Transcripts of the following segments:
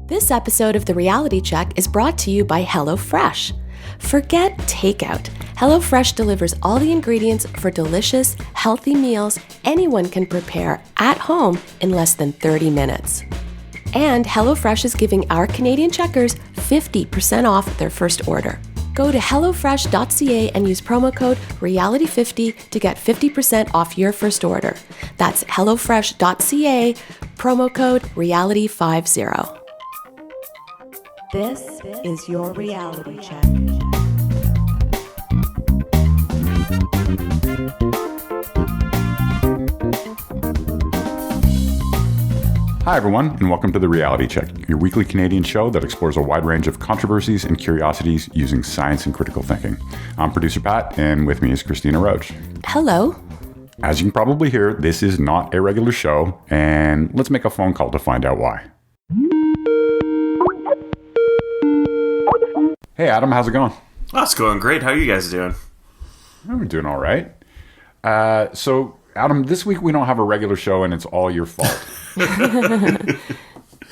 This episode of The Reality Check is brought to you by HelloFresh. Forget takeout. HelloFresh delivers all the ingredients for delicious, healthy meals anyone can prepare at home in less than 30 minutes. And HelloFresh is giving our Canadian checkers 50% off their first order. Go to hellofresh.ca and use promo code REALITY50 to get 50% off your first order. That's hellofresh.ca, promo code REALITY50. This is your reality check. Hi everyone, and welcome to The Reality Check, your weekly Canadian show that explores a wide range of controversies and curiosities using science and critical thinking. I'm producer Pat, and with me is Cristina Roach. Hello. As you can probably hear, this is not a regular show, and let's make a phone call to find out why. Hey Adam, how's it going? Oh, it's going great. How are you guys doing? I'm doing all right. So Adam, this week we don't have a regular show, and it's all your fault.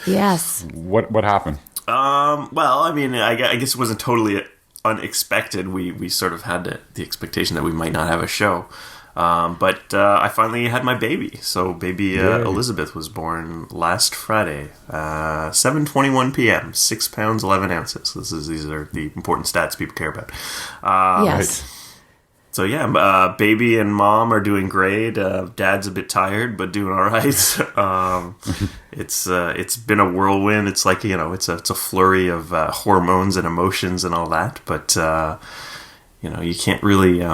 Yes. What happened? Well, I mean, I guess it wasn't totally unexpected. We sort of had the expectation that we might not have a show. But I finally had my baby. So baby Elizabeth was born last Friday, 7:21 p.m., 6 pounds, 11 ounces. These are the important stats people care about. Yes. Right. So yeah, baby and mom are doing great. Dad's a bit tired, but doing all right. It's been a whirlwind. It's like, it's a flurry of hormones and emotions and all that. But you can't really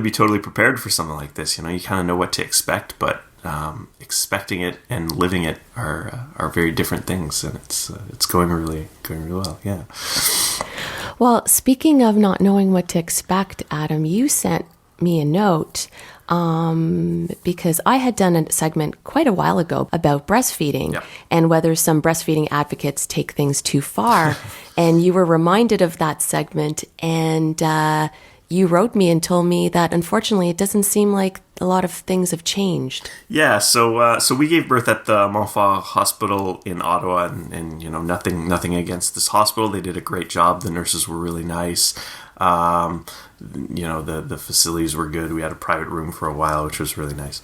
be totally prepared for something like this. You kind of know what to expect, but expecting it and living it are very different things, and it's going really well. Yeah. Well, speaking of not knowing what to expect, Adam, you sent me a note because I had done a segment quite a while ago about breastfeeding and whether some breastfeeding advocates take things too far. And you were reminded of that segment, and you wrote me and told me that unfortunately it doesn't seem like a lot of things have changed. Yeah, so we gave birth at the Montfort Hospital in Ottawa, and nothing against this hospital. They did a great job. The nurses were really nice. The facilities were good. We had a private room for a while, which was really nice.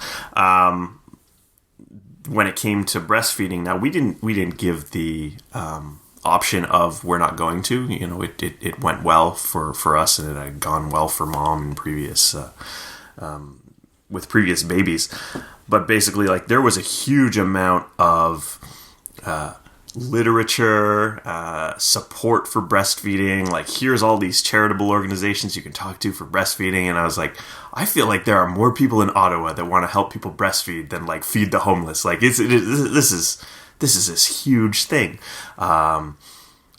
When it came to breastfeeding, now we didn't give the option of we're not going to. It went well for us, and it had gone well for mom in previous with previous babies. But basically, like, there was a huge amount of literature, support for breastfeeding. Like, here's all these charitable organizations you can talk to for breastfeeding. And I was like, I feel like there are more people in Ottawa that want to help people breastfeed than like feed the homeless. Like, this is this huge thing.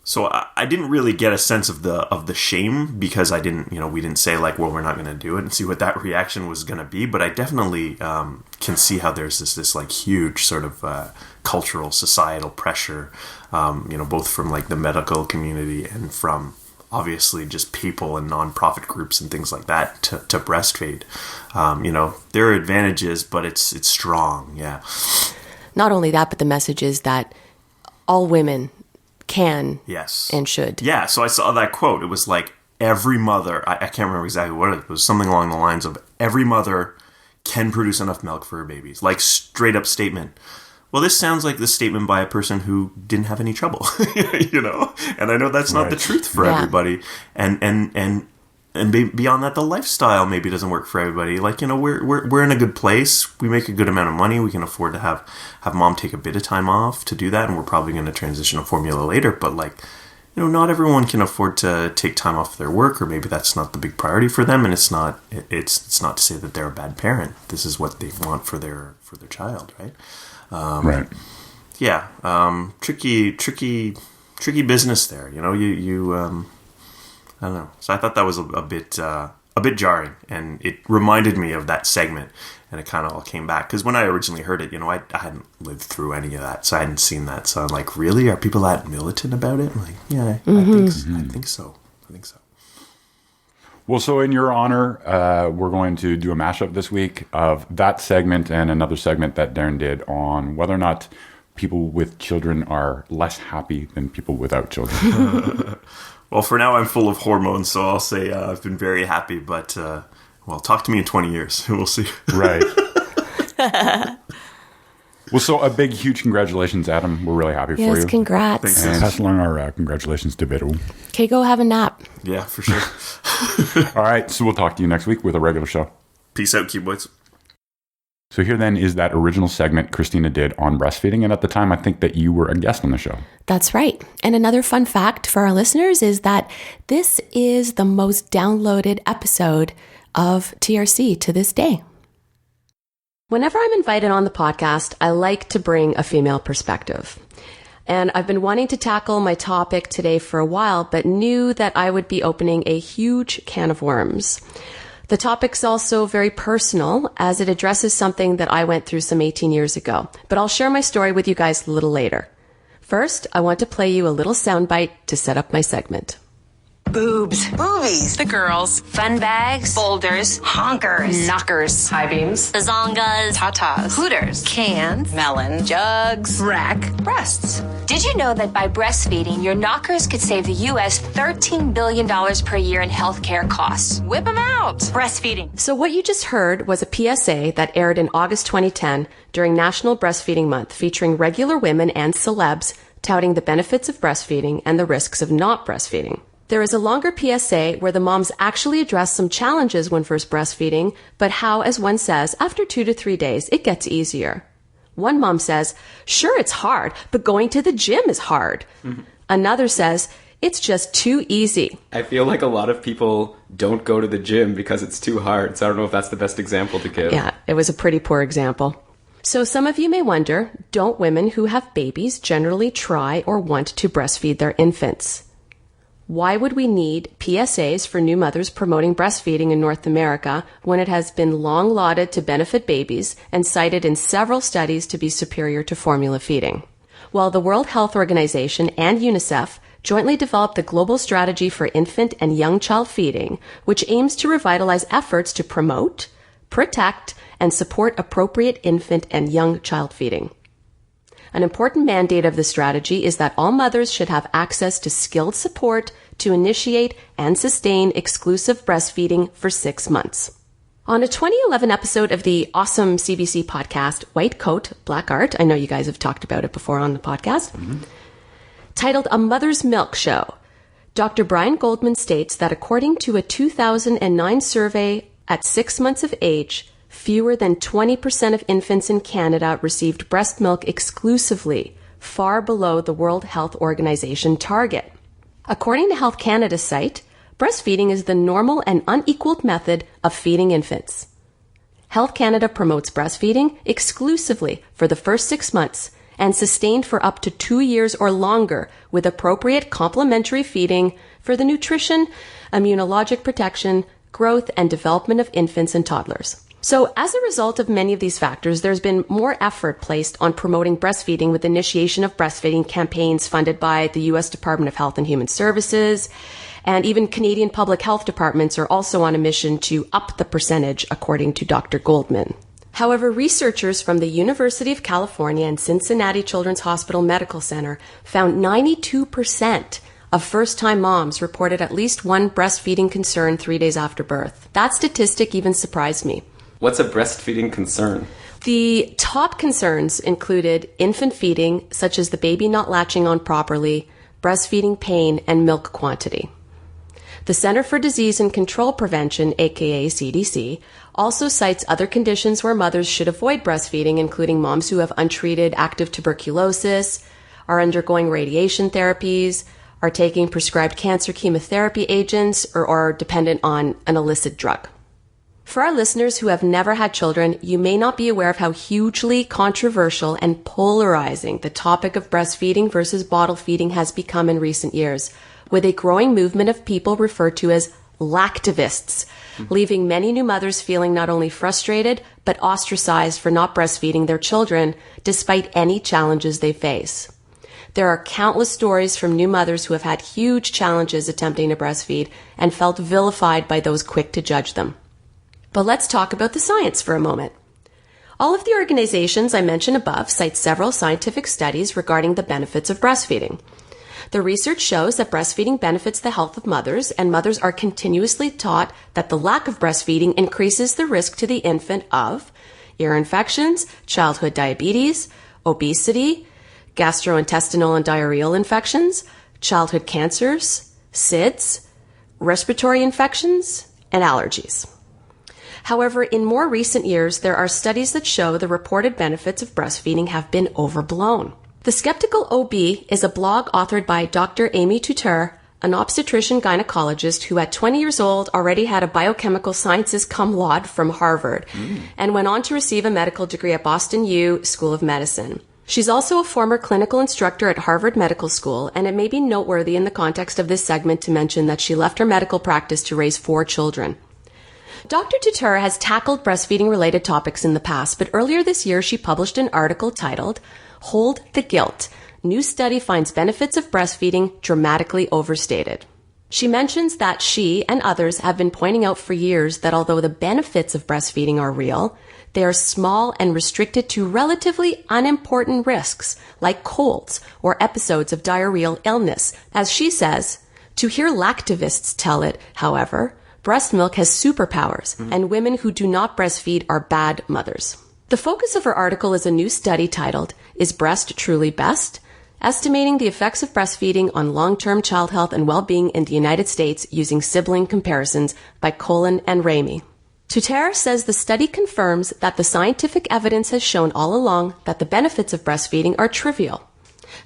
So I didn't really get a sense of the shame, because we didn't say like, well, we're not going to do it, and see what that reaction was going to be. But I definitely can see how there's this like huge sort of cultural, societal pressure, both from like the medical community and from obviously just people and nonprofit groups and things like that to breastfeed. There are advantages, but it's strong. Yeah. Not only that, but the message is that all women can and should. Yeah, so I saw that quote. It was like, every mother, I can't remember exactly what it was, something along the lines of, every mother can produce enough milk for her babies. Like, straight up statement. Well, this sounds like the statement by a person who didn't have any trouble, And I know that's not the truth for everybody. And beyond that, the lifestyle maybe doesn't work for everybody. Like, we're in a good place. We make a good amount of money. We can afford to have mom take a bit of time off to do that. And we're probably going to transition to formula later. But like, not everyone can afford to take time off their work, or maybe that's not the big priority for them. And it's not to say that they're a bad parent. This is what they want for their child, right? Right. Yeah. Tricky business there. I don't know. So I thought that was a bit jarring, and it reminded me of that segment, and it kind of all came back. Because when I originally heard it, I hadn't lived through any of that, so I hadn't seen that. So I'm like, really? Are people that militant about it? I'm like, yeah, I think so. Well, so in your honor, we're going to do a mashup this week of that segment and another segment that Darren did on whether or not people with children are less happy than people without children? Well, for now, I'm full of hormones, so I'll say I've been very happy. But, well, talk to me in 20 years. We'll see. Right. Well, so a big, huge congratulations, Adam. We're really happy for you. Yes, congrats. Thanks. And pass along our congratulations to Vero. Okay, go have a nap. Yeah, for sure. All right, so we'll talk to you next week with a regular show. Peace out, Keyboys. So here then is that original segment Cristina did on breastfeeding. And at the time, I think that you were a guest on the show. That's right. And another fun fact for our listeners is that this is the most downloaded episode of TRC to this day. Whenever I'm invited on the podcast, I like to bring a female perspective. And I've been wanting to tackle my topic today for a while, but knew that I would be opening a huge can of worms. The topic's also very personal as it addresses something that I went through some 18 years ago, but I'll share my story with you guys a little later. First, I want to play you a little soundbite to set up my segment. Boobs. Boobies. The girls. Fun bags. Boulders. Honkers. Knockers. High beams. Bazongas. Tatas. Hooters. Cans. Melon. Jugs. Rack. Breasts. Did you know that by breastfeeding, your knockers could save the U.S. $13 billion per year in healthcare costs? Whip them out. Breastfeeding. So what you just heard was a PSA that aired in August 2010 during National Breastfeeding Month, featuring regular women and celebs touting the benefits of breastfeeding and the risks of not breastfeeding. There is a longer PSA where the moms actually address some challenges when first breastfeeding, but how, as one says, after 2 to 3 days, it gets easier. One mom says, sure, it's hard, but going to the gym is hard. Mm-hmm. Another says, it's just too easy. I feel like a lot of people don't go to the gym because it's too hard, so I don't know if that's the best example to give. Yeah, it was a pretty poor example. So some of you may wonder, don't women who have babies generally try or want to breastfeed their infants? Why would we need PSAs for new mothers promoting breastfeeding in North America when it has been long lauded to benefit babies and cited in several studies to be superior to formula feeding? Well, the World Health Organization and UNICEF jointly developed the Global Strategy for Infant and Young Child Feeding, which aims to revitalize efforts to promote, protect, and support appropriate infant and young child feeding. An important mandate of the strategy is that all mothers should have access to skilled support to initiate and sustain exclusive breastfeeding for 6 months. On a 2011 episode of the awesome CBC podcast, White Coat, Black Art, I know you guys have talked about it before on the podcast, titled A Mother's Milk Show, Dr. Brian Goldman states that according to a 2009 survey at 6 months of age, fewer than 20% of infants in Canada received breast milk exclusively, far below the World Health Organization target. According to Health Canada's site, breastfeeding is the normal and unequaled method of feeding infants. Health Canada promotes breastfeeding exclusively for the first 6 months and sustained for up to 2 years or longer with appropriate complementary feeding for the nutrition, immunologic protection, growth, and development of infants and toddlers. So as a result of many of these factors, there's been more effort placed on promoting breastfeeding with initiation of breastfeeding campaigns funded by the U.S. Department of Health and Human Services, and even Canadian public health departments are also on a mission to up the percentage, according to Dr. Goldman. However, researchers from the University of California and Cincinnati Children's Hospital Medical Center found 92% of first-time moms reported at least one breastfeeding concern 3 days after birth. That statistic even surprised me. What's a breastfeeding concern? The top concerns included infant feeding, such as the baby not latching on properly, breastfeeding pain, and milk quantity. The Center for Disease and Control Prevention, aka CDC, also cites other conditions where mothers should avoid breastfeeding, including moms who have untreated active tuberculosis, are undergoing radiation therapies, are taking prescribed cancer chemotherapy agents, or are dependent on an illicit drug. For our listeners who have never had children, you may not be aware of how hugely controversial and polarizing the topic of breastfeeding versus bottle feeding has become in recent years, with a growing movement of people referred to as Lactivists, leaving many new mothers feeling not only frustrated, but ostracized for not breastfeeding their children, despite any challenges they face. There are countless stories from new mothers who have had huge challenges attempting to breastfeed and felt vilified by those quick to judge them. But let's talk about the science for a moment. All of the organizations I mentioned above cite several scientific studies regarding the benefits of breastfeeding. The research shows that breastfeeding benefits the health of mothers, and mothers are continuously taught that the lack of breastfeeding increases the risk to the infant of ear infections, childhood diabetes, obesity, gastrointestinal and diarrheal infections, childhood cancers, SIDS, respiratory infections, and allergies. However, in more recent years, there are studies that show the reported benefits of breastfeeding have been overblown. The Skeptical OB is a blog authored by Dr. Amy Tutor, an obstetrician gynecologist who at 20 years old already had a biochemical sciences cum laude from Harvard and went on to receive a medical degree at Boston U School of Medicine. She's also a former clinical instructor at Harvard Medical School, and it may be noteworthy in the context of this segment to mention that she left her medical practice to raise 4 children. Dr. Tutor has tackled breastfeeding-related topics in the past, but earlier this year she published an article titled, Hold the Guilt. New study finds benefits of breastfeeding dramatically overstated. She mentions that she and others have been pointing out for years that although the benefits of breastfeeding are real, they are small and restricted to relatively unimportant risks like colds or episodes of diarrheal illness. As she says, to hear lactivists tell it, however, breast milk has superpowers, and women who do not breastfeed are bad mothers. The focus of her article is a new study titled, Is Breast Truly Best? Estimating the effects of breastfeeding on long-term child health and well-being in the United States using sibling comparisons by Colin and Ramey. Tuter says the study confirms that the scientific evidence has shown all along that the benefits of breastfeeding are trivial.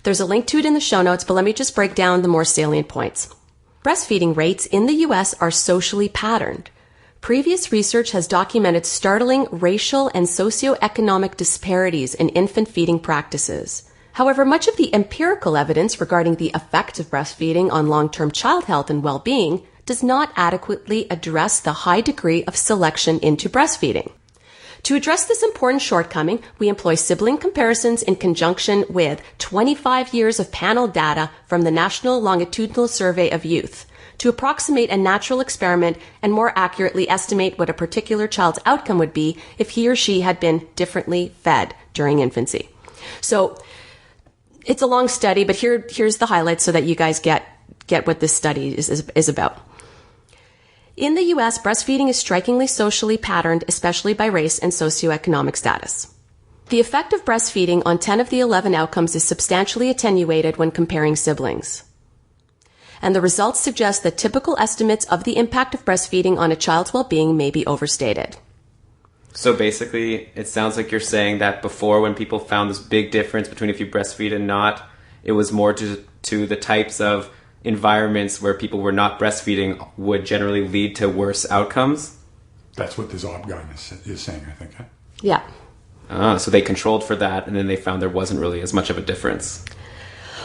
There's a link to it in the show notes, but let me just break down the more salient points. Breastfeeding rates in the U.S. are socially patterned. Previous research has documented startling racial and socioeconomic disparities in infant feeding practices. However, much of the empirical evidence regarding the effect of breastfeeding on long-term child health and well-being does not adequately address the high degree of selection into breastfeeding. To address this important shortcoming, we employ sibling comparisons in conjunction with 25 years of panel data from the National Longitudinal Survey of Youth to approximate a natural experiment and more accurately estimate what a particular child's outcome would be if he or she had been differently fed during infancy. So it's a long study, but here's the highlights so that you guys get what this study is about. In the U.S., breastfeeding is strikingly socially patterned, especially by race and socioeconomic status. The effect of breastfeeding on 10 of the 11 outcomes is substantially attenuated when comparing siblings. And the results suggest that typical estimates of the impact of breastfeeding on a child's well-being may be overstated. So basically, it sounds like you're saying that before, when people found this big difference between if you breastfeed and not, it was more to the types of environments where people were not breastfeeding would generally lead to worse outcomes? That's what this OB guy is saying, I think. Huh? Yeah. So they controlled for that, and then they found there wasn't really as much of a difference.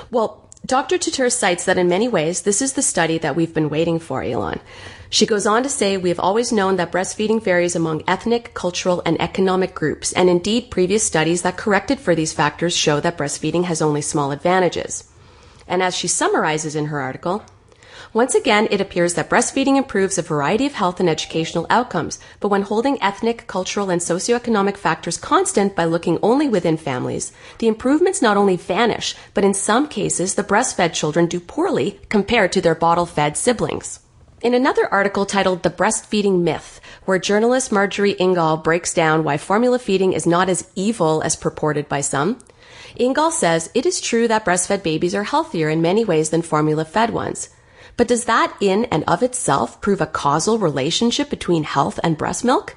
Well, Dr. Tutor cites that in many ways, this is the study that we've been waiting for, Elon. She goes on to say, we have always known that breastfeeding varies among ethnic, cultural, and economic groups, and indeed previous studies that corrected for these factors show that breastfeeding has only small advantages. And as she summarizes in her article, once again, it appears that breastfeeding improves a variety of health and educational outcomes, but when holding ethnic, cultural, and socioeconomic factors constant by looking only within families, the improvements not only vanish, but in some cases, the breastfed children do poorly compared to their bottle-fed siblings. In another article titled The Breastfeeding Myth, where journalist Marjorie Ingall breaks down why formula feeding is not as evil as purported by some, Ingall says it is true that breastfed babies are healthier in many ways than formula-fed ones. But does that in and of itself prove a causal relationship between health and breast milk?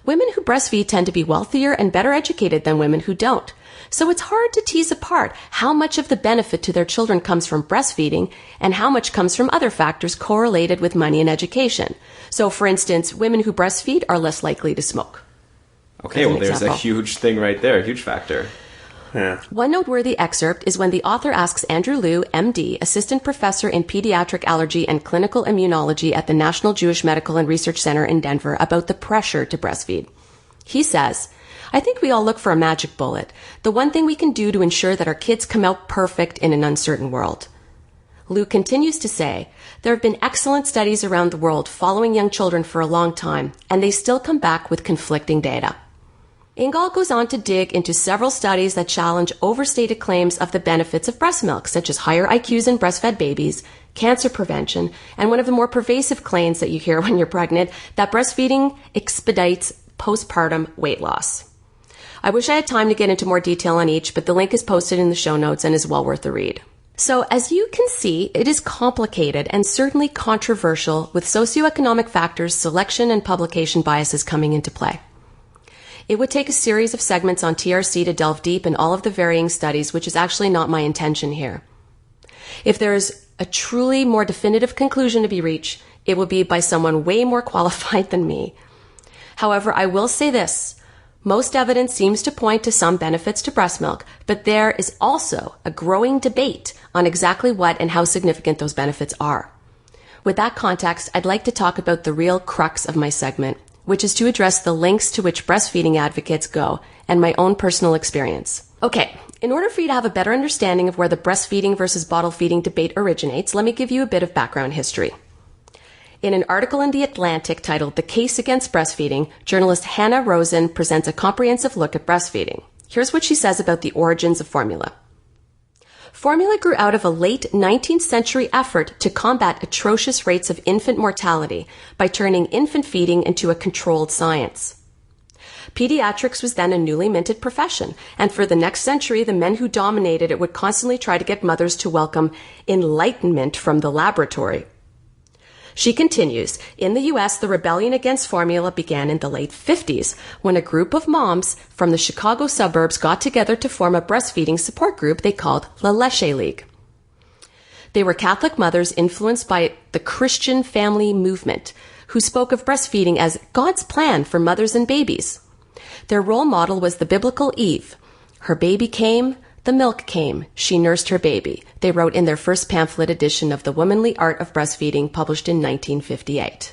Women who breastfeed tend to be wealthier and better educated than women who don't. So it's hard to tease apart how much of the benefit to their children comes from breastfeeding and how much comes from other factors correlated with money and education. So, for instance, women who breastfeed are less likely to smoke. Okay, well, there's a huge thing right there, a huge factor. Yeah. One noteworthy excerpt is when the author asks Andrew Liu, MD, assistant professor in pediatric allergy and clinical immunology at the National Jewish Medical and Research Center in Denver, about the pressure to breastfeed. He says, I think we all look for a magic bullet, the one thing we can do to ensure that our kids come out perfect in an uncertain world. Liu continues to say, there have been excellent studies around the world following young children for a long time, and they still come back with conflicting data. Ingal goes on to dig into several studies that challenge overstated claims of the benefits of breast milk, such as higher IQs in breastfed babies, cancer prevention, and one of the more pervasive claims that you hear when you're pregnant, that breastfeeding expedites postpartum weight loss. I wish I had time to get into more detail on each, but the link is posted in the show notes and is well worth the read. So as you can see, it is complicated and certainly controversial with socioeconomic factors, selection, and publication biases coming into play. It would take a series of segments on TRC to delve deep in all of the varying studies, which is actually not my intention here. If there is a truly more definitive conclusion to be reached, it will be by someone way more qualified than me. However, I will say this. Most evidence seems to point to some benefits to breast milk, but there is also a growing debate on exactly what and how significant those benefits are. With that context, I'd like to talk about the real crux of my segment, which is to address the lengths to which breastfeeding advocates go and my own personal experience. Okay, in order for you to have a better understanding of where the breastfeeding versus bottle feeding debate originates, let me give you a bit of background history. In an article in The Atlantic titled The Case Against Breastfeeding, journalist Hannah Rosen presents a comprehensive look at breastfeeding. Here's what she says about the origins of formula. Formula grew out of a late 19th century effort to combat atrocious rates of infant mortality by turning infant feeding into a controlled science. Pediatrics was then a newly minted profession, and for the next century, the men who dominated it would constantly try to get mothers to welcome enlightenment from the laboratory. She continues, in the U.S., the rebellion against formula began in the late 50s, when a group of moms from the Chicago suburbs got together to form a breastfeeding support group they called La Leche League. They were Catholic mothers influenced by the Christian family movement, who spoke of breastfeeding as God's plan for mothers and babies. Their role model was the biblical Eve. Her baby came, the milk came, she nursed her baby, they wrote in their first pamphlet edition of The Womanly Art of Breastfeeding, published in 1958.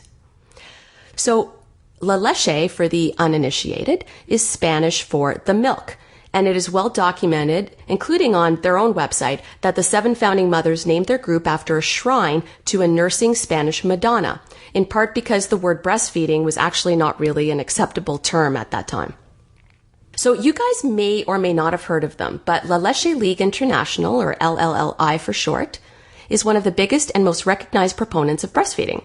So, La Leche, for the uninitiated, is Spanish for the milk, and it is well documented, including on their own website, that the 7 founding mothers named their group after a shrine to a nursing Spanish Madonna, in part because the word breastfeeding was actually not really an acceptable term at that time. So you guys may or may not have heard of them, but La Leche League International, or LLLI for short, is one of the biggest and most recognized proponents of breastfeeding.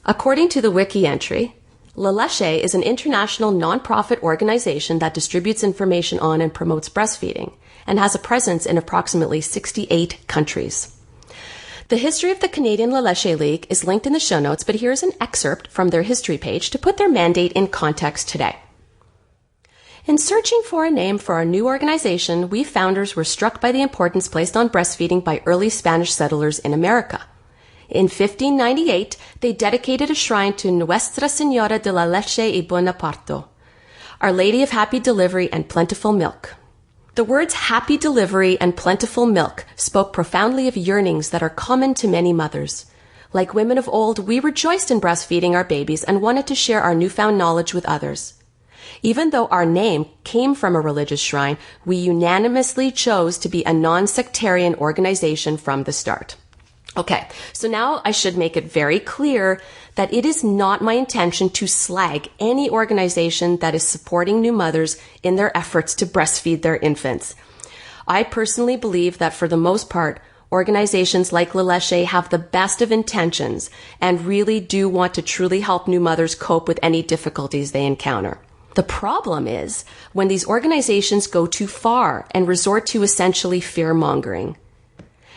According to the wiki entry, La Leche is an international non-profit organization that distributes information on and promotes breastfeeding and has a presence in approximately 68 countries. The history of the Canadian La Leche League is linked in the show notes, but here's an excerpt from their history page to put their mandate in context today. In searching for a name for our new organization, we founders were struck by the importance placed on breastfeeding by early Spanish settlers in America. In 1598, they dedicated a shrine to Nuestra Señora de la Leche y Buena Parto, Our Lady of Happy Delivery and Plentiful Milk. The words happy delivery and plentiful milk spoke profoundly of yearnings that are common to many mothers. Like women of old, we rejoiced in breastfeeding our babies and wanted to share our newfound knowledge with others. Even though our name came from a religious shrine, we unanimously chose to be a non-sectarian organization from the start. Okay, so now I should make it very clear that it is not my intention to slag any organization that is supporting new mothers in their efforts to breastfeed their infants. I personally believe that for the most part, organizations like La Leche have the best of intentions and really do want to truly help new mothers cope with any difficulties they encounter. The problem is when these organizations go too far and resort to essentially fear-mongering.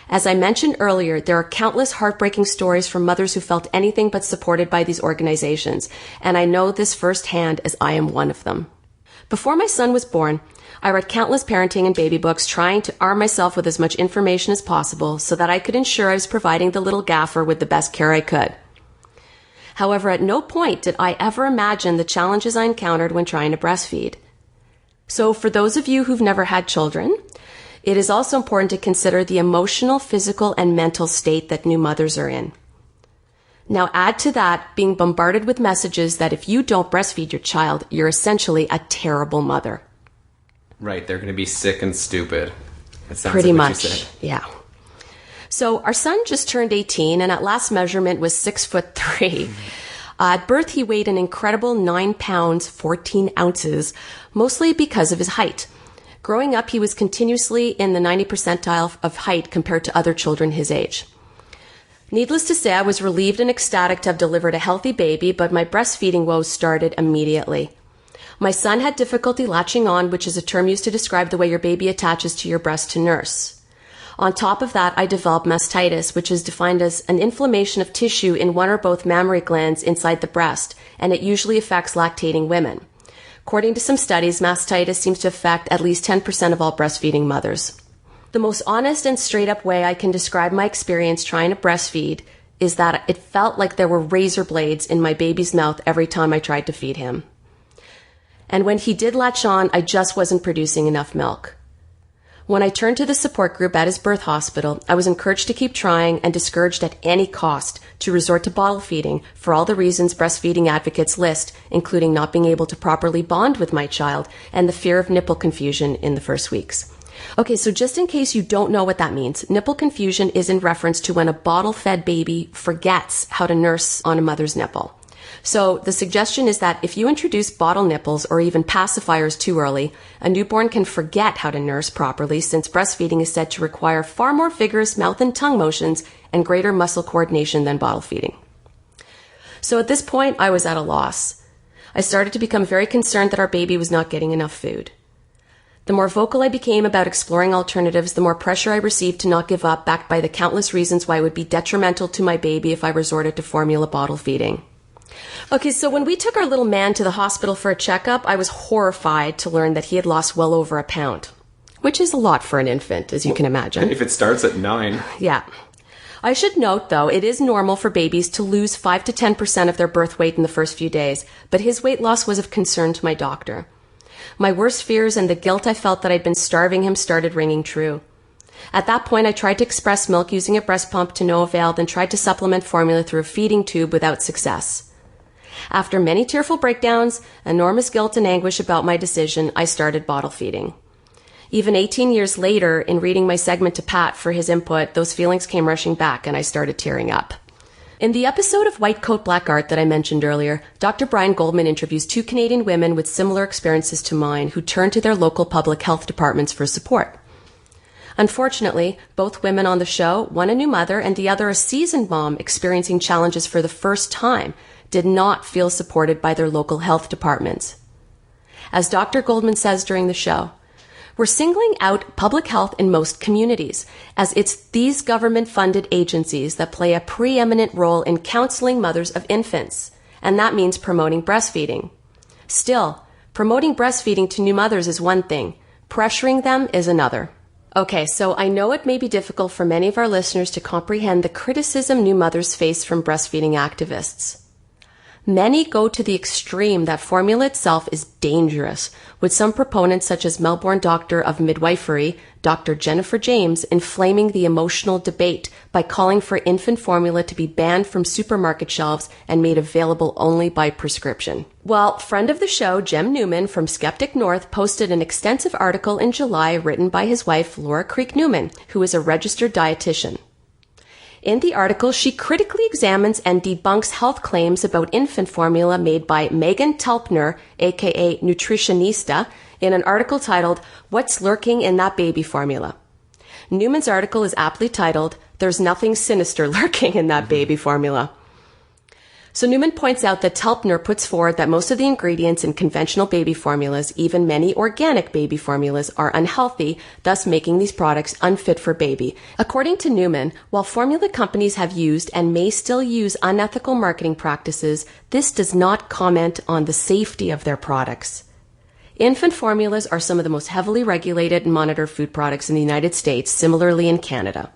As I mentioned earlier, there are countless heartbreaking stories from mothers who felt anything but supported by these organizations, and I know this firsthand as I am one of them. Before my son was born, I read countless parenting and baby books trying to arm myself with as much information as possible so that I could ensure I was providing the little gaffer with the best care I could. However, at no point did I ever imagine the challenges I encountered when trying to breastfeed. So for those of you who've never had children, it is also important to consider the emotional, physical, and mental state that new mothers are in. Now add to that being bombarded with messages that if you don't breastfeed your child, you're essentially a terrible mother. Right, they're going to be sick and stupid. It sounds Pretty like what much, you said. yeah. So our son just turned 18 and at last measurement was 6'3". At birth, he weighed an incredible 9 pounds, 14 ounces, mostly because of his height. Growing up, he was continuously in the 90th percentile of height compared to other children his age. Needless to say, I was relieved and ecstatic to have delivered a healthy baby, but my breastfeeding woes started immediately. My son had difficulty latching on, which is a term used to describe the way your baby attaches to your breast to nurse. On top of that, I developed mastitis, which is defined as an inflammation of tissue in one or both mammary glands inside the breast, and it usually affects lactating women. According to some studies, mastitis seems to affect at least 10% of all breastfeeding mothers. The most honest and straight up way I can describe my experience trying to breastfeed is that it felt like there were razor blades in my baby's mouth every time I tried to feed him. And when he did latch on, I just wasn't producing enough milk. When I turned to the support group at his birth hospital, I was encouraged to keep trying and discouraged at any cost to resort to bottle feeding for all the reasons breastfeeding advocates list, including not being able to properly bond with my child and the fear of nipple confusion in the first weeks. Okay, so just in case you don't know what that means, nipple confusion is in reference to when a bottle-fed baby forgets how to nurse on a mother's nipple. So the suggestion is that if you introduce bottle nipples or even pacifiers too early, a newborn can forget how to nurse properly, since breastfeeding is said to require far more vigorous mouth and tongue motions and greater muscle coordination than bottle feeding. So at this point, I was at a loss. I started to become very concerned that our baby was not getting enough food. The more vocal I became about exploring alternatives, the more pressure I received to not give up, backed by the countless reasons why it would be detrimental to my baby if I resorted to formula bottle feeding. Okay, so when we took our little man to the hospital for a checkup, I was horrified to learn that he had lost well over a pound, which is a lot for an infant, as you can imagine. If it starts at 9. Yeah. I should note, though, it is normal for babies to lose 5 to 10% of their birth weight in the first few days, but his weight loss was of concern to my doctor. My worst fears and the guilt I felt that I'd been starving him started ringing true. At that point, I tried to express milk using a breast pump to no avail, then tried to supplement formula through a feeding tube without success. After many tearful breakdowns, enormous guilt and anguish about my decision, I started bottle feeding. Even 18 years later, in reading my segment to Pat for his input, those feelings came rushing back and I started tearing up. In the episode of White Coat Black Art that I mentioned earlier, Dr. Brian Goldman interviews 2 Canadian women with similar experiences to mine who turned to their local public health departments for support. Unfortunately, both women on the show, one a new mother and the other a seasoned mom experiencing challenges for the first time, did not feel supported by their local health departments. As Dr. Goldman says during the show, we're singling out public health in most communities, as it's these government-funded agencies that play a preeminent role in counseling mothers of infants, and that means promoting breastfeeding. Still, promoting breastfeeding to new mothers is one thing, pressuring them is another. Okay, so I know it may be difficult for many of our listeners to comprehend the criticism new mothers face from breastfeeding activists. Many go to the extreme that formula itself is dangerous, with some proponents such as Melbourne Doctor of Midwifery, Dr. Jennifer James, inflaming the emotional debate by calling for infant formula to be banned from supermarket shelves and made available only by prescription. Well, friend of the show, Jem Newman from Skeptic North, posted an extensive article in July written by his wife, Laura Creek Newman, who is a registered dietitian. In the article, she critically examines and debunks health claims about infant formula made by Megan Telpner, aka Nutritionista, in an article titled, What's Lurking in That Baby Formula? Newman's article is aptly titled, There's Nothing Sinister Lurking in That Baby Formula. So Newman points out that Telpner puts forward that most of the ingredients in conventional baby formulas, even many organic baby formulas, are unhealthy, thus making these products unfit for baby. According to Newman, while formula companies have used and may still use unethical marketing practices, this does not comment on the safety of their products. Infant formulas are some of the most heavily regulated and monitored food products in the United States, similarly in Canada.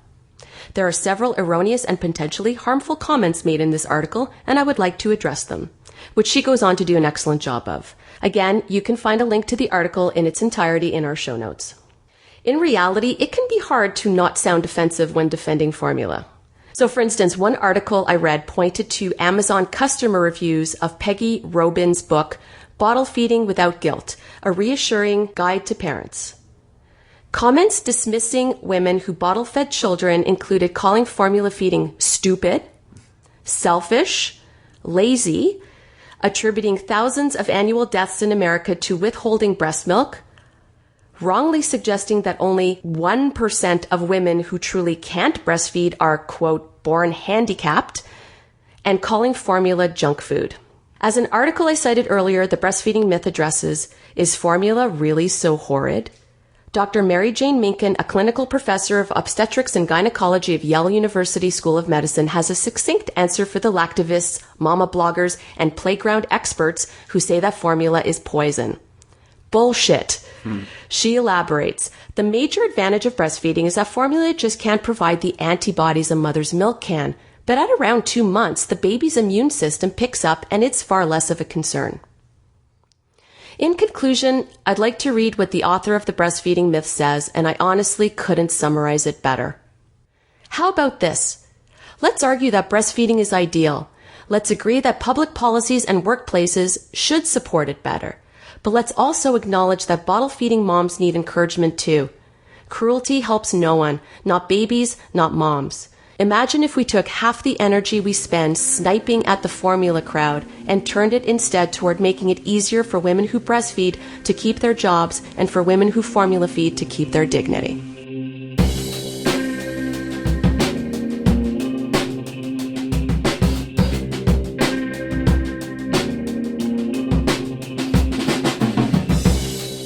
There are several erroneous and potentially harmful comments made in this article, and I would like to address them, which she goes on to do an excellent job of. Again, you can find a link to the article in its entirety in our show notes. In reality, it can be hard to not sound defensive when defending formula. So for instance, one article I read pointed to Amazon customer reviews of Peggy Robin's book, Bottle Feeding Without Guilt, a reassuring guide to parents. Comments dismissing women who bottle-fed children included calling formula feeding stupid, selfish, lazy, attributing thousands of annual deaths in America to withholding breast milk, wrongly suggesting that only 1% of women who truly can't breastfeed are, quote, born handicapped, and calling formula junk food. As an article I cited earlier, the breastfeeding myth addresses, is formula really so horrid? Dr. Mary Jane Minkin, a clinical professor of obstetrics and gynecology of Yale University School of Medicine, has a succinct answer for the lactivists, mama bloggers, and playground experts who say that formula is poison. Bullshit. She elaborates, the major advantage of breastfeeding is that formula just can't provide the antibodies a mother's milk can, but at around 2 months, the baby's immune system picks up and it's far less of a concern. In conclusion, I'd like to read what the author of the breastfeeding myth says, and I honestly couldn't summarize it better. How about this? Let's argue that breastfeeding is ideal. Let's agree that public policies and workplaces should support it better. But let's also acknowledge that bottle-feeding moms need encouragement too. Cruelty helps no one, not babies, not moms. Imagine if we took half the energy we spend sniping at the formula crowd and turned it instead toward making it easier for women who breastfeed to keep their jobs and for women who formula feed to keep their dignity.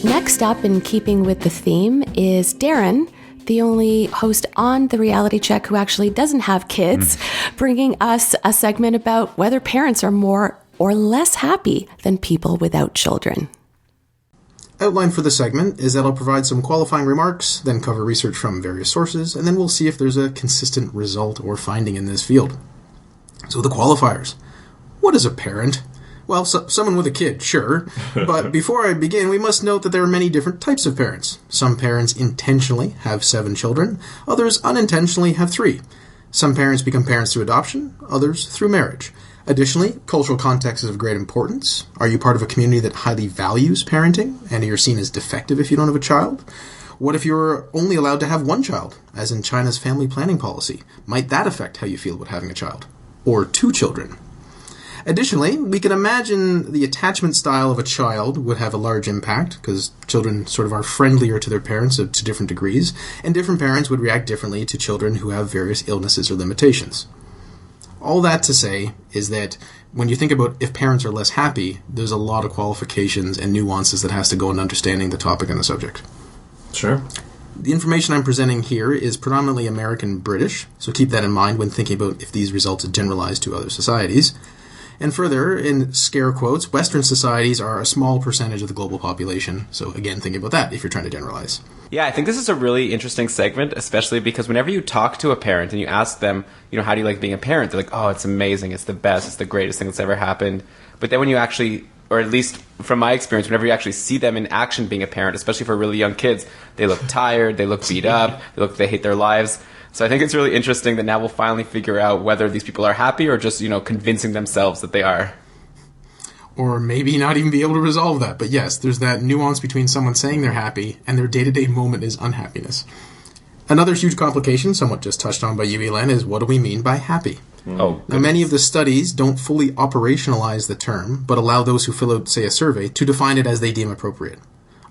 Next up, in keeping with the theme, is Darren, the only host on the Reality Check who actually doesn't have kids, bringing us a segment about whether parents are more or less happy than people without children. Outline for the segment is that I'll provide some qualifying remarks, then cover research from various sources, and then we'll see if there's a consistent result or finding in this field. So the qualifiers. What is a parent? Well, someone with a kid, sure. But before I begin, we must note that there are many different types of parents. Some parents intentionally have 7 children, others unintentionally have 3. Some parents become parents through adoption, others through marriage. Additionally, cultural context is of great importance. Are you part of a community that highly values parenting, and you're seen as defective if you don't have a child? What if you're only allowed to have 1 child, as in China's family planning policy? Might that affect how you feel about having a child? Or 2 children? Additionally, we can imagine the attachment style of a child would have a large impact, because children sort of are friendlier to their parents to different degrees, and different parents would react differently to children who have various illnesses or limitations. All that to say is that when you think about if parents are less happy, there's a lot of qualifications and nuances that has to go in understanding the topic and the subject. Sure. The information I'm presenting here is predominantly American-British, so keep that in mind when thinking about if these results generalize to other societies. And further, in scare quotes, Western societies are a small percentage of the global population. So again, think about that if you're trying to generalize. Yeah, I think this is a really interesting segment, especially because whenever you talk to a parent and you ask them, how do you like being a parent? They're like, oh, it's amazing, it's the best, it's the greatest thing that's ever happened. But then when you actually, or at least from my experience, whenever you actually see them in action being a parent, especially for really young kids, they look tired, they look beat up, they hate their lives. So I think it's really interesting that now we'll finally figure out whether these people are happy or just, convincing themselves that they are. Or maybe not even be able to resolve that. But yes, there's that nuance between someone saying they're happy and their day-to-day moment is unhappiness. Another huge complication, somewhat just touched on by you, Elen, is what do we mean by happy? Oh, now, many of the studies don't fully operationalize the term, but allow those who fill out, say, a survey to define it as they deem appropriate.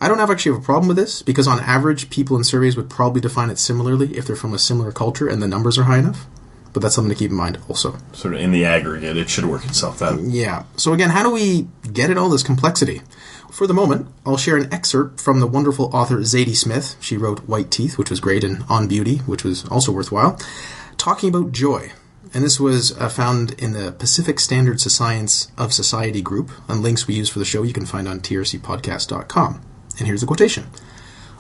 I don't actually have a problem with this, because on average, people in surveys would probably define it similarly if they're from a similar culture and the numbers are high enough. But that's something to keep in mind also. Sort of in the aggregate, it should work itself out. Yeah. So again, how do we get at all this complexity? For the moment, I'll share an excerpt from the wonderful author Zadie Smith. She wrote White Teeth, which was great, and On Beauty, which was also worthwhile, talking about joy. And this was found in the Pacific Standards Science of Society group, and links we use for the show you can find on trcpodcast.com. And here's the quotation.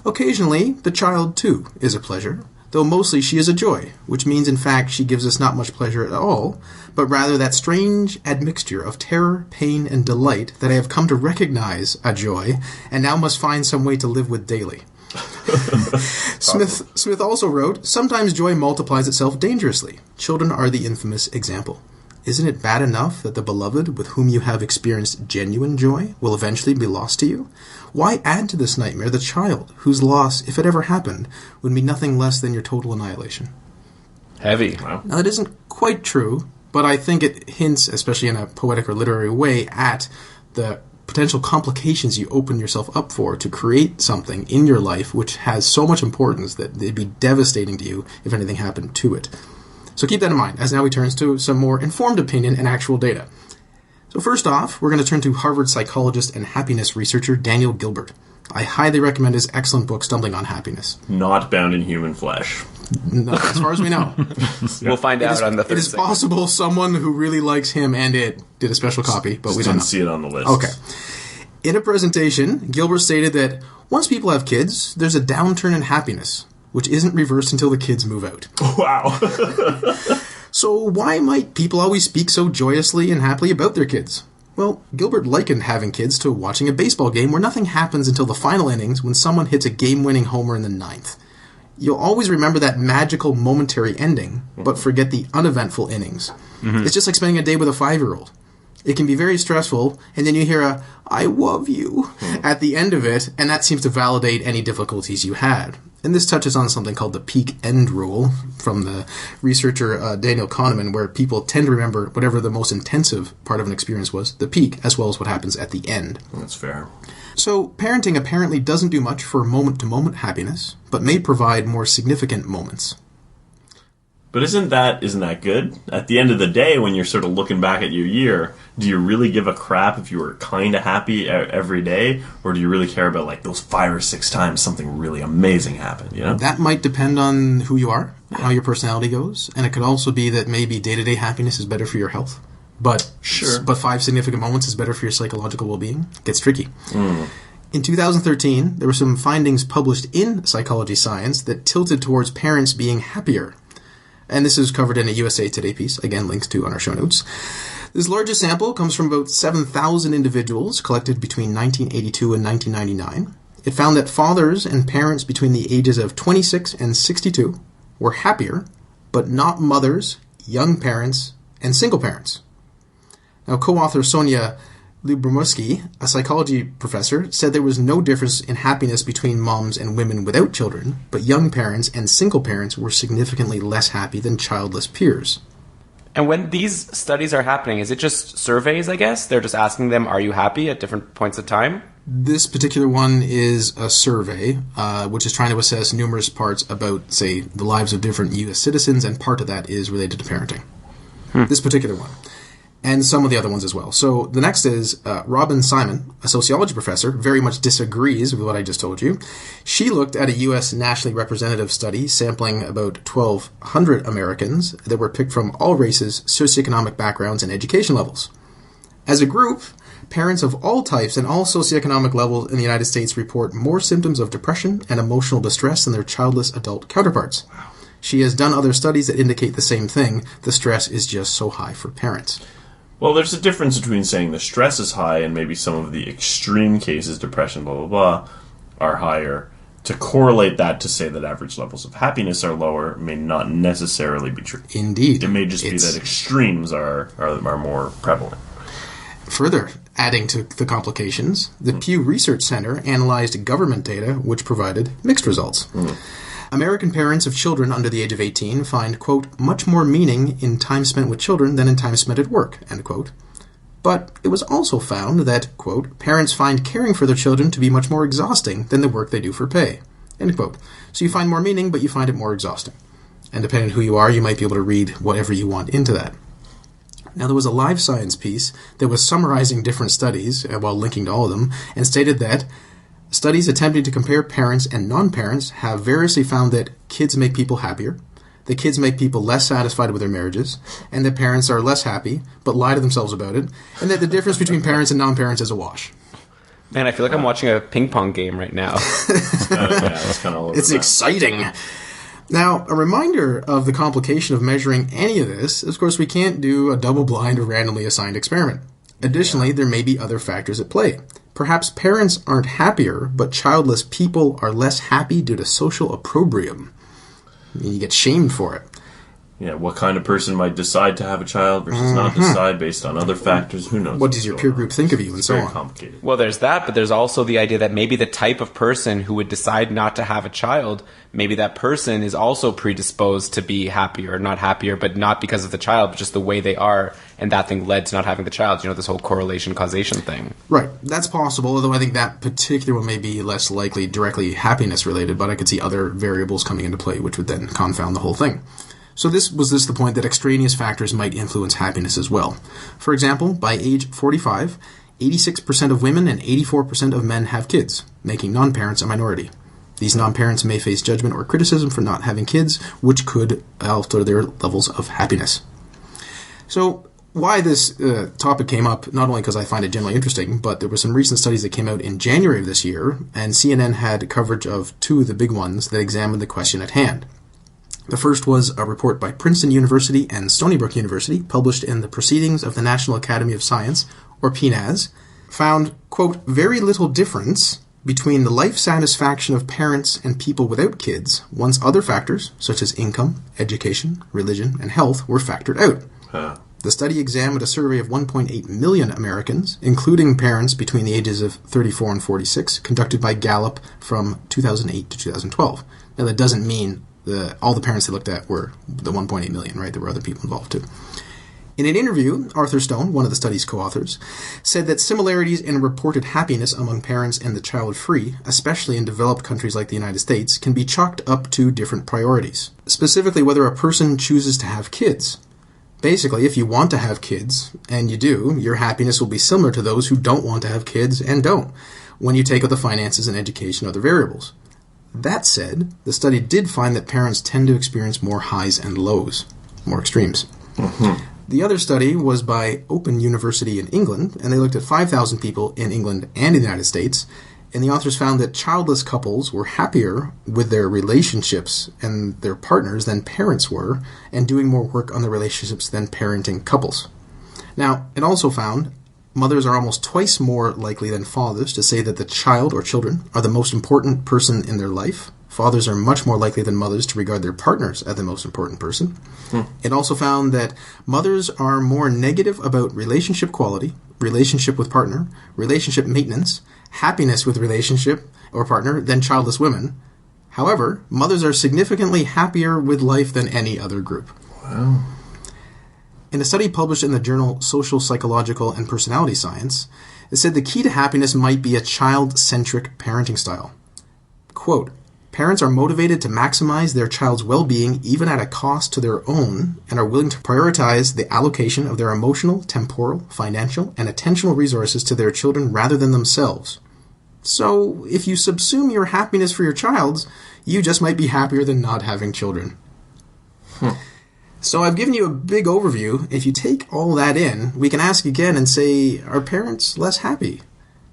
Occasionally, the child, too, is a pleasure, though mostly she is a joy, which means, in fact, she gives us not much pleasure at all, but rather that strange admixture of terror, pain, and delight that I have come to recognize a joy, and now must find some way to live with daily. Smith also wrote, sometimes joy multiplies itself dangerously. Children are the infamous example. Isn't it bad enough that the beloved with whom you have experienced genuine joy will eventually be lost to you? Why add to this nightmare the child, whose loss, if it ever happened, would be nothing less than your total annihilation? Heavy. Wow. Now, that isn't quite true, but I think it hints, especially in a poetic or literary way, at the potential complications you open yourself up for to create something in your life which has so much importance that it'd be devastating to you if anything happened to it. So keep that in mind, as now we turn to some more informed opinion and actual data. So first off, we're going to turn to Harvard psychologist and happiness researcher Daniel Gilbert. I highly recommend his excellent book, Stumbling on Happiness. Not bound in human flesh. No, as far as we know. We'll find out on the third It is segment. possible someone who really likes him and it did a special copy, but we don't know. Didn't see it on the list. Okay. In a presentation, Gilbert stated that once people have kids, there's a downturn in happiness, which isn't reversed until the kids move out. Wow. So why might people always speak so joyously and happily about their kids? Well, Gilbert likened having kids to watching a baseball game where nothing happens until the final innings when someone hits a game-winning homer in the ninth. You'll always remember that magical momentary ending, but forget the uneventful innings. It's just like spending a day with a 5-year-old. It can be very stressful, and then you hear a, "I love you," at the end of it, and that seems to validate any difficulties you had. And this touches on something called the peak end rule from the researcher Daniel Kahneman, where people tend to remember whatever the most intensive part of an experience was, the peak, as well as what happens at the end. That's fair. So parenting apparently doesn't do much for moment-to-moment happiness, but may provide more significant moments. But isn't that good? At the end of the day, when you're sort of looking back at your year, do you really give a crap if you were kind of happy every day? Or do you really care about, like, those 5 or 6 times something really amazing happened, you know? That might depend on who you are, how your personality goes, and it could also be that maybe day-to-day happiness is better for your health. But 5 significant moments is better for your psychological well-being. It gets tricky. In 2013, there were some findings published in Psychology Science that tilted towards parents being happier. And this is covered in a USA Today piece, again, links to on our show notes. This largest sample comes from about 7,000 individuals collected between 1982 and 1999. It found that fathers and parents between the ages of 26 and 62 were happier, but not mothers, young parents, and single parents. Now, co-author Sonia Lyubomirsky, a psychology professor, said there was no difference in happiness between moms and women without children, but young parents and single parents were significantly less happy than childless peers. And when these studies are happening, is it just surveys, I guess? They're just asking them, are you happy at different points of time? This particular one is a survey, which is trying to assess numerous parts about, say, the lives of different U.S. citizens, and part of that is related to parenting. This particular one. And some of the other ones as well. So the next is Robin Simon, a sociology professor, very much disagrees with what I just told you. She looked at a U.S. nationally representative study sampling about 1,200 Americans that were picked from all races, socioeconomic backgrounds, and education levels. As a group, parents of all types and all socioeconomic levels in the United States report more symptoms of depression and emotional distress than their childless adult counterparts. She has done other studies that indicate the same thing. The stress is just so high for parents. Well, there's a difference between saying the stress is high and maybe some of the extreme cases, depression, blah, blah, blah, are higher. To correlate that to say that average levels of happiness are lower may not necessarily be true. Indeed. It may just be that extremes are more prevalent. Further adding to the complications, the Pew Research Center analyzed government data which provided mixed results. American parents of children under the age of 18 find, quote, much more meaning in time spent with children than in time spent at work, end quote. But it was also found that, quote, parents find caring for their children to be much more exhausting than the work they do for pay, end quote. So you find more meaning, but you find it more exhausting. And depending on who you are, you might be able to read whatever you want into that. Now, there was a Live Science piece that was summarizing different studies, while linking to all of them, and stated that studies attempting to compare parents and non-parents have variously found that kids make people happier, that kids make people less satisfied with their marriages, and that parents are less happy, but lie to themselves about it, and that the difference between parents and non-parents is a wash. Man, I feel like I'm watching a ping pong game right now. It's kind of all over It's that. exciting. Now, a reminder of the complication of measuring any of this is, of course, we can't do a double-blind or randomly assigned experiment. Additionally, there may be other factors at play. Perhaps parents aren't happier, but childless people are less happy due to social opprobrium. You get shamed for it. what kind of person might decide to have a child versus not decide based on other factors. Who knows? What does your peer group think of you, and so Very on. complicated. Well, there's that, but there's also the idea that maybe the type of person who would decide not to have a child, maybe that person is also predisposed to be happier, not happier, but not because of the child, but just the way they are, and that thing led to not having the child. This whole correlation causation thing. Right, that's possible, although I think that particular one may be less likely directly happiness related, but I could see other variables coming into play, which would then confound the whole thing. So this was the point that extraneous factors might influence happiness as well. For example, by age 45, 86% of women and 84% of men have kids, making non-parents a minority. These non-parents may face judgment or criticism for not having kids, which could alter their levels of happiness. So why this topic came up, not only because I find it generally interesting, but there were some recent studies that came out in January of this year, and CNN had coverage of two of the big ones that examined the question at hand. The first was a report by Princeton University and Stony Brook University, published in the Proceedings of the National Academy of Science, or PNAS, found, quote, very little difference between the life satisfaction of parents and people without kids once other factors, such as income, education, religion, and health, were factored out. The study examined a survey of 1.8 million Americans, including parents between the ages of 34 and 46, conducted by Gallup from 2008 to 2012. Now, that doesn't mean all the parents they looked at were the 1.8 million, right? There were other people involved too. In an interview, Arthur Stone, one of the study's co-authors, said that similarities in reported happiness among parents and the child-free, especially in developed countries like the United States, can be chalked up to different priorities. Specifically, whether a person chooses to have kids. Basically, if you want to have kids, and you do, your happiness will be similar to those who don't want to have kids and don't, when you take out the finances and education and other variables. That said, the study did find that parents tend to experience more highs and lows, more extremes. Mm-hmm. The other study was by Open University in England, and they looked at 5,000 people in England and in the United States, and the authors found that childless couples were happier with their relationships and their partners than parents were, and doing more work on their relationships than parenting couples. Now, it also found mothers are almost twice more likely than fathers to say that the child or children are the most important person in their life. Fathers are much more likely than mothers to regard their partners as the most important person. It also found that mothers are more negative about relationship quality, relationship with partner, relationship maintenance, happiness with relationship or partner than childless women. However, mothers are significantly happier with life than any other group. Wow. In a study published in the journal Social, Psychological, and Personality Science, it said the key to happiness might be a child-centric parenting style. Quote, parents are motivated to maximize their child's well-being even at a cost to their own and are willing to prioritize the allocation of their emotional, temporal, financial, and attentional resources to their children rather than themselves. So, if you subsume your happiness for your child's, you just might be happier than not having children. So I've given you a big overview. If you take all that in, we can ask again and say, are parents less happy?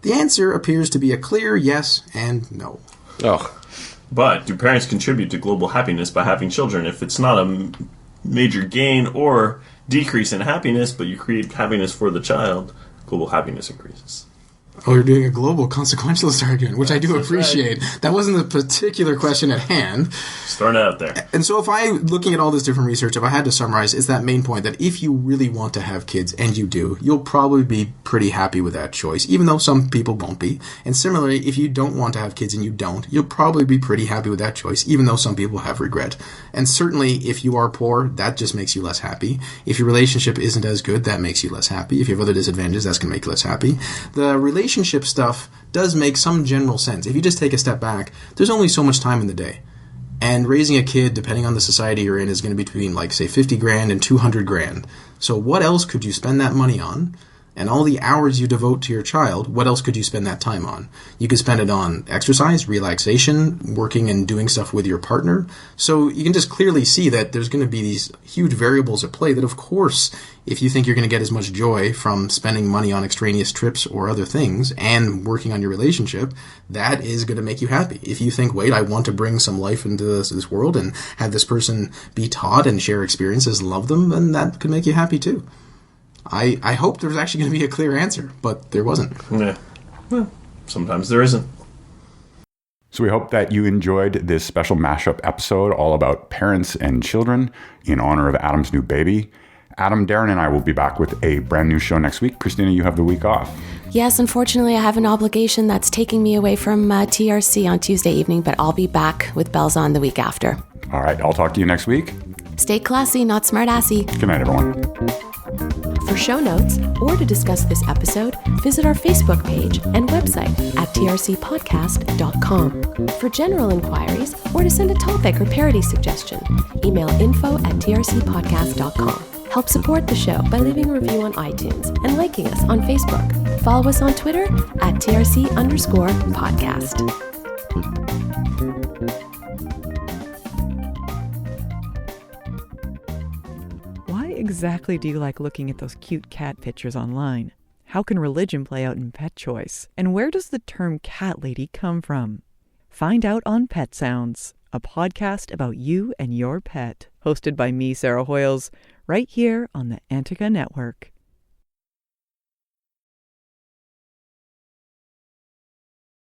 The answer appears to be a clear yes and no. Oh. But do parents contribute to global happiness by having children? If it's not a major gain or decrease in happiness, but you create happiness for the child, global happiness increases. Oh, you're doing a global consequentialist argument, which I do appreciate. Right. That wasn't the particular question at hand. Just throwing it out there. And so looking at all this different research, if I had to summarize, it's that main point that if you really want to have kids, and you do, you'll probably be pretty happy with that choice, even though some people won't be. And similarly, if you don't want to have kids and you don't, you'll probably be pretty happy with that choice, even though some people have regret. And certainly, if you are poor, that just makes you less happy. If your relationship isn't as good, that makes you less happy. If you have other disadvantages, that's going to make you less happy. The relationship stuff does make some general sense. If you just take a step back, there's only so much time in the day. And raising a kid, depending on the society you're in, is going to be between, like, say, 50 grand and 200 grand. So what else could you spend that money on? And all the hours you devote to your child, what else could you spend that time on? You could spend it on exercise, relaxation, working and doing stuff with your partner. So you can just clearly see that there's going to be these huge variables at play that, of course, if you think you're going to get as much joy from spending money on extraneous trips or other things and working on your relationship, that is going to make you happy. If you think, wait, I want to bring some life into this world and have this person be taught and share experiences, love them, then that could make you happy too. I hope there was actually going to be a clear answer, but there wasn't. Yeah. Well, sometimes there isn't. So we hope that you enjoyed this special Mashup episode all about parents and children in honor of Adam's new baby. Adam, Darren, and I will be back with a brand new show next week. Cristina, you have the week off. Yes, unfortunately, I have an obligation that's taking me away from TRC on Tuesday evening, but I'll be back with bells on the week after. All right, I'll talk to you next week. Stay classy, not smart-assy. Good night, everyone. For show notes or to discuss this episode, visit our Facebook page and website at trcpodcast.com. For general inquiries or to send a topic or parody suggestion, email info@trcpodcast.com. Help support the show by leaving a review on iTunes and liking us on Facebook. Follow us on Twitter at TRC_podcast. Why exactly do you like looking at those cute cat pictures online? How can religion play out in pet choice? And where does the term cat lady come from? Find out on Pet Sounds, a podcast about you and your pet, hosted by me, Sarah Hoyles, right here on the Antica Network.